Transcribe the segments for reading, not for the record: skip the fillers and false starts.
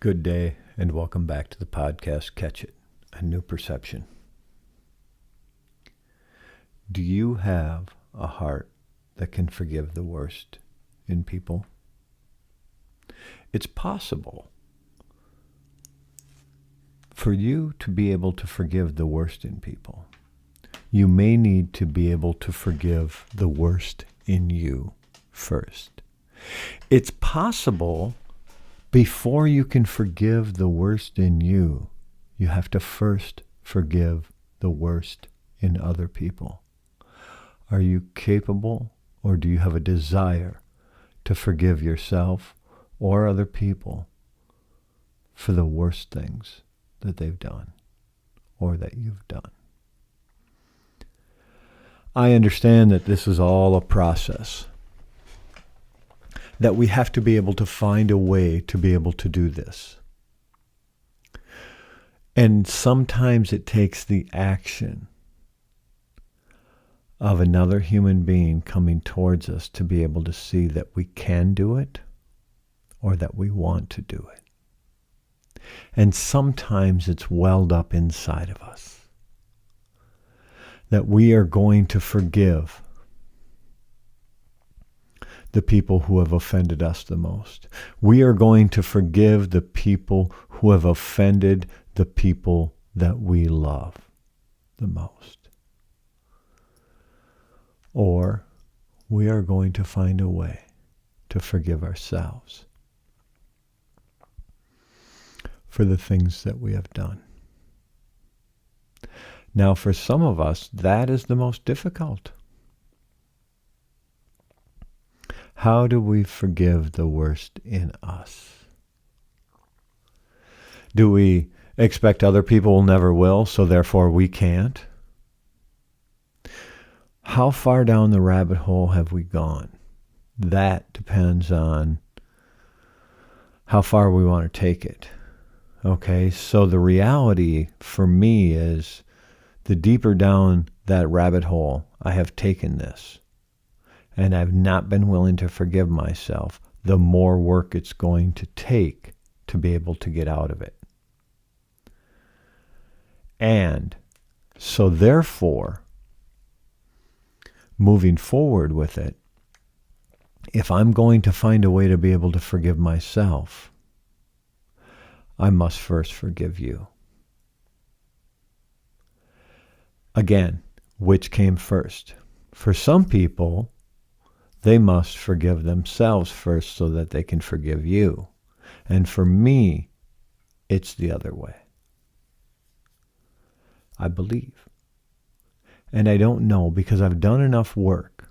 Good day, and welcome back to the podcast Catch It, a New Perception. Do you have a heart that can forgive the worst in people? It's possible for you to be able to forgive the worst in people. You may need to be able to forgive the worst in you first. It's possible before you can forgive the worst in you, you have to first forgive the worst in other people. Are you capable, or do you have a desire to forgive yourself or other people for the worst things that they've done or that you've done? I understand that this is all a process, that we have to be able to find a way to be able to do this. And sometimes it takes the action of another human being coming towards us to be able to see that we can do it or that we want to do it. And sometimes it's welled up inside of us that we are going to forgive the people who have offended us the most. We are going to forgive the people who have offended the people that we love the most. Or we are going to find a way to forgive ourselves for the things that we have done. Now, for some of us, that is the most difficult. How do we forgive the worst in us? Do we expect other people never will, so therefore we can't? How far down the rabbit hole have we gone? That depends on how far we want to take it. Okay, so the reality for me is the deeper down that rabbit hole I have taken this, and I've not been willing to forgive myself, the more work it's going to take to be able to get out of it. And so therefore, moving forward with it, if I'm going to find a way to be able to forgive myself, I must first forgive you. Again, which came first? For some people, they must forgive themselves first so that they can forgive you. And for me, it's the other way. I believe. And I don't know because I've done enough work.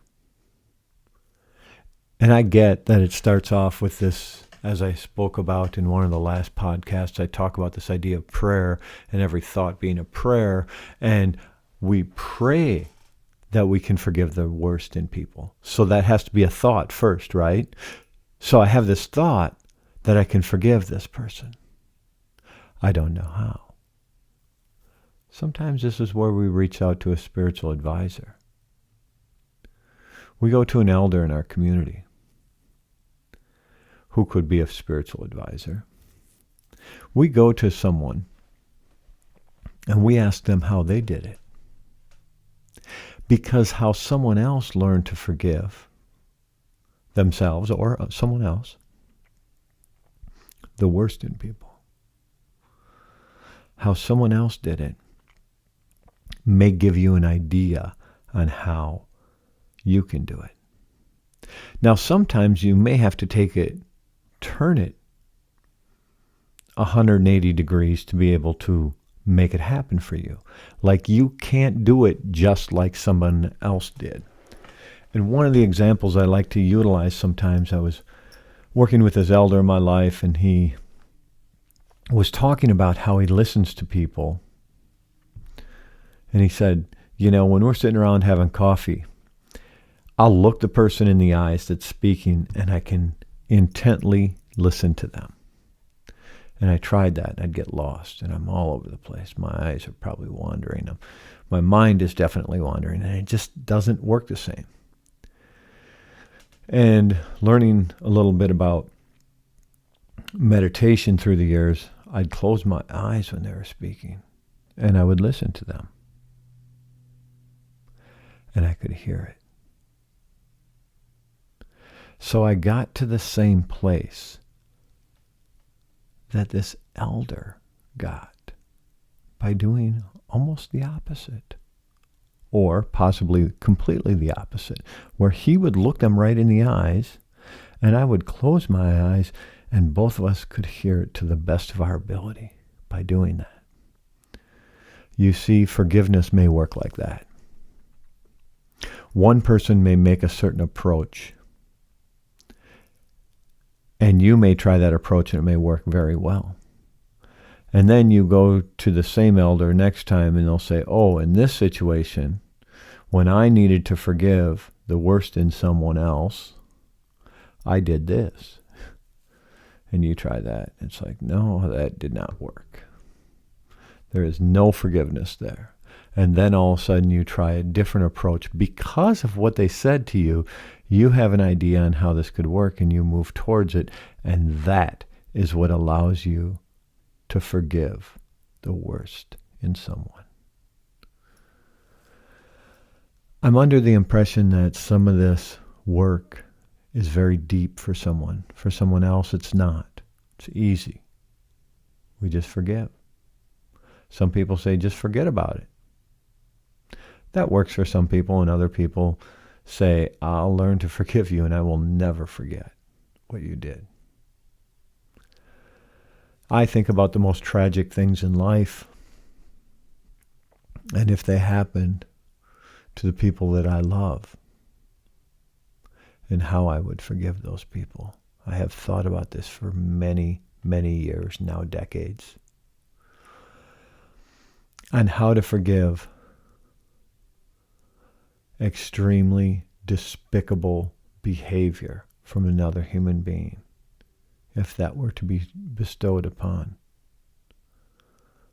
And I get that it starts off with this, as I spoke about in one of the last podcasts, I talk about this idea of prayer and every thought being a prayer. And we pray that we can forgive the worst in people. So that has to be a thought first, right? So I have this thought that I can forgive this person. I don't know how. Sometimes this is where we reach out to a spiritual advisor. We go to an elder in our community who could be a spiritual advisor. We go to someone and we ask them how they did it. Because how someone else learned to forgive themselves or someone else, the worst in people, how someone else did it may give you an idea on how you can do it. Now, sometimes you may have to turn it 180 degrees to be able to make it happen for you. Like you can't do it just like someone else did. And one of the examples I like to utilize sometimes, I was working with this elder in my life, and he was talking about how he listens to people. And he said, when we're sitting around having coffee, I'll look the person in the eyes that's speaking, and I can intently listen to them. And I tried that, and I'd get lost, and I'm all over the place. My eyes are probably wandering. My mind is definitely wandering, and it just doesn't work the same. And learning a little bit about meditation through the years, I'd close my eyes when they were speaking, and I would listen to them. And I could hear it. So I got to the same place that this elder got by doing almost the opposite, or possibly completely the opposite, where he would look them right in the eyes, and I would close my eyes, and both of us could hear it to the best of our ability by doing that. You see, forgiveness may work like that. One person may make a certain approach, and you may try that approach and it may work very well. And then you go to the same elder next time and they'll say, oh, in this situation, when I needed to forgive the worst in someone else, I did this. And you try that. It's like, no, that did not work. There is no forgiveness there. And then all of a sudden you try a different approach. Because of what they said to you, you have an idea on how this could work and you move towards it. And that is what allows you to forgive the worst in someone. I'm under the impression that some of this work is very deep for someone. For someone else, it's not. It's easy. We just forgive. Some people say, just forget about it. That works for some people, and other people say, I'll learn to forgive you and I will never forget what you did. I think about the most tragic things in life, and if they happened to the people that I love, and how I would forgive those people. I have thought about this for many, many years, now decades, on how to forgive extremely despicable behavior from another human being, if that were to be bestowed upon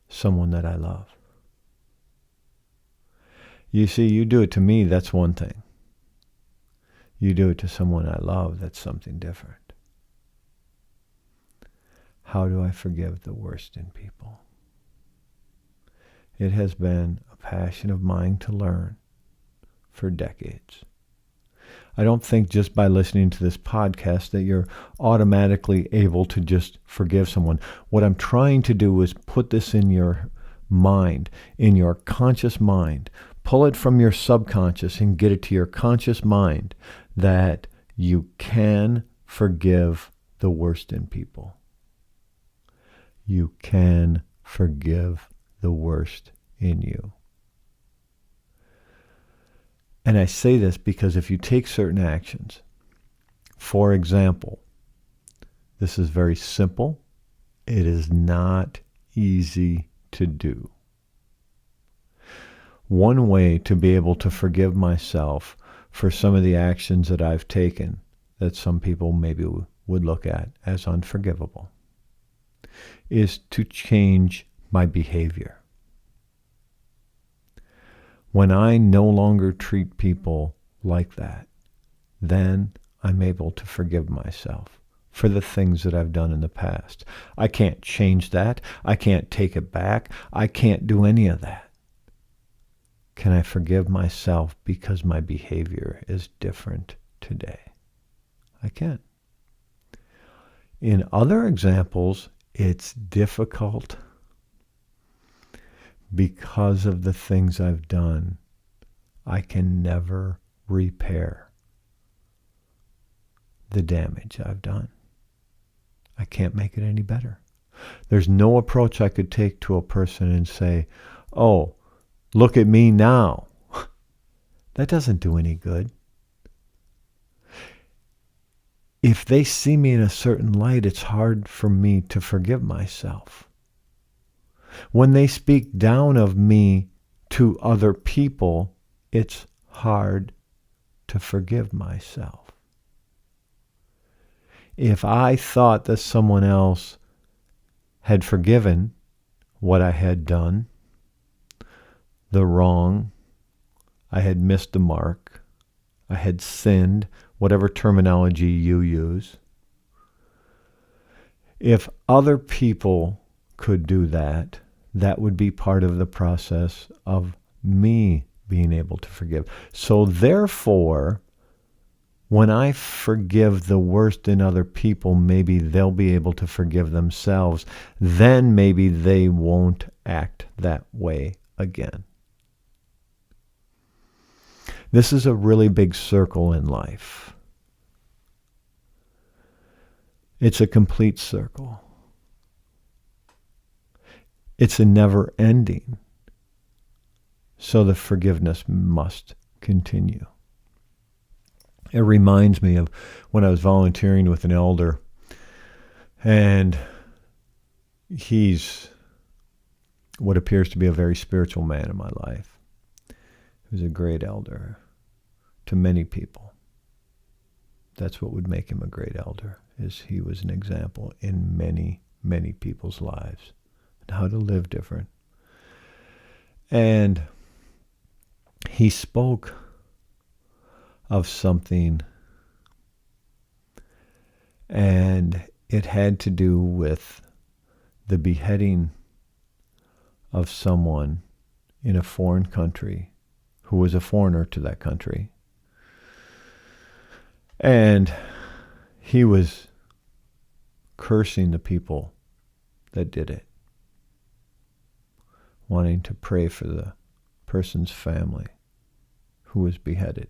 someone that I love. You see, you do it to me, that's one thing. You do it to someone I love, that's something different. How do I forgive the worst in people? It has been a passion of mine to learn for decades. I don't think just by listening to this podcast that you're automatically able to just forgive someone. What I'm trying to do is put this in your mind, in your conscious mind. Pull it from your subconscious and get it to your conscious mind that you can forgive the worst in people. You can forgive the worst in you. And I say this because if you take certain actions, for example, this is very simple. It is not easy to do. One way to be able to forgive myself for some of the actions that I've taken that some people maybe would look at as unforgivable is to change my behavior. When I no longer treat people like that, then I'm able to forgive myself for the things that I've done in the past. I can't change that. I can't take it back. I can't do any of that. Can I forgive myself because my behavior is different today? I can. In other examples, it's difficult because of the things I've done. I can never repair the damage I've done. I can't make it any better. There's no approach I could take to a person and say, oh, look at me now. That doesn't do any good. If they see me in a certain light, it's hard for me to forgive myself. When they speak down of me to other people, it's hard to forgive myself. If I thought that someone else had forgiven what I had done, the wrong, I had missed the mark, I had sinned, whatever terminology you use, If other people could do that, that would be part of the process of me being able to forgive. So therefore, when I forgive the worst in other people, maybe they'll be able to forgive themselves. Then maybe they won't act that way again. This is a really big circle in life. It's a complete circle. It's a never ending. So the forgiveness must continue. It reminds me of when I was volunteering with an elder, and he's what appears to be a very spiritual man in my life. He was a great elder to many people. That's what would make him a great elder, is he was an example in many, many people's lives and how to live different. And he spoke of something, and it had to do with the beheading of someone in a foreign country who was a foreigner to that country. And he was cursing the people that did it, wanting to pray for the person's family who was beheaded.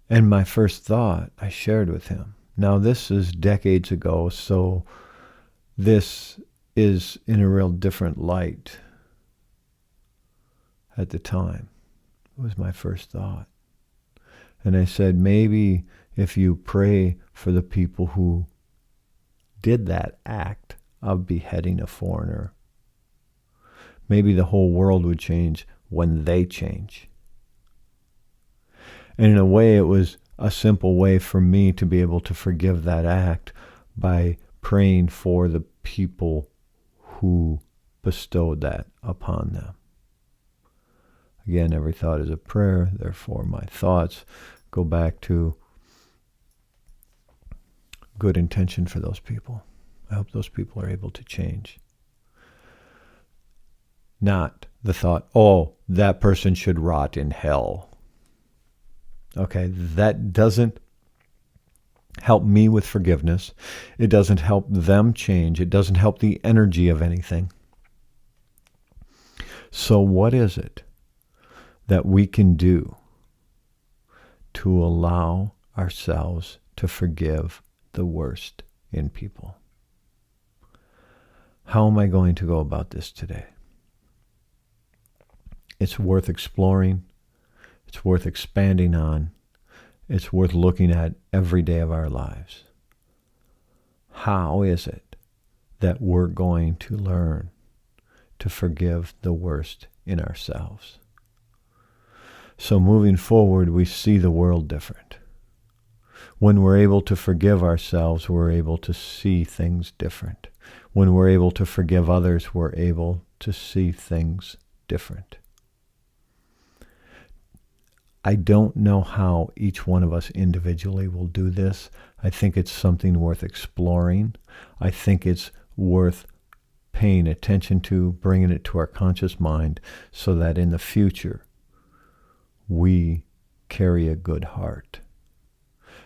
And my first thought, I shared with him. Now, this is decades ago, so this is in a real different light at the time. It was my first thought. And I said, maybe if you pray for the people who did that act of beheading a foreigner, maybe the whole world would change when they change. And in a way, it was a simple way for me to be able to forgive that act by praying for the people who bestowed that upon them. Again, every thought is a prayer, therefore my thoughts go back to good intention for those people. I hope those people are able to change. Not the thought, oh, that person should rot in hell. Okay, that doesn't help me with forgiveness. It doesn't help them change. It doesn't help the energy of anything. So what is it that we can do to allow ourselves to forgive the worst in people? How am I going to go about this today? It's worth exploring. It's worth expanding on. It's worth looking at every day of our lives. How is it that we're going to learn to forgive the worst in ourselves? So moving forward, we see the world different. When we're able to forgive ourselves, we're able to see things different. When we're able to forgive others, we're able to see things different. I don't know how each one of us individually will do this. I think it's something worth exploring. I think it's worth paying attention to, bringing it to our conscious mind, so that in the future we carry a good heart.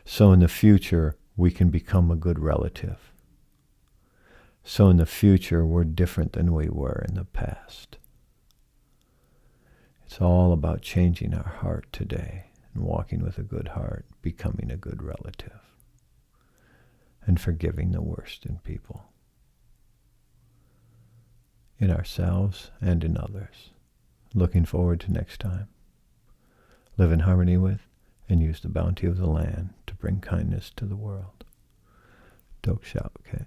So in the future we can become a good relative. So in the future we're different than we were in the past. It's all about changing our heart today and walking with a good heart, becoming a good relative, and forgiving the worst in people, in ourselves and in others. Looking forward to next time. Live in harmony with and use the bounty of the land to bring kindness to the world. Dok Shao Ket.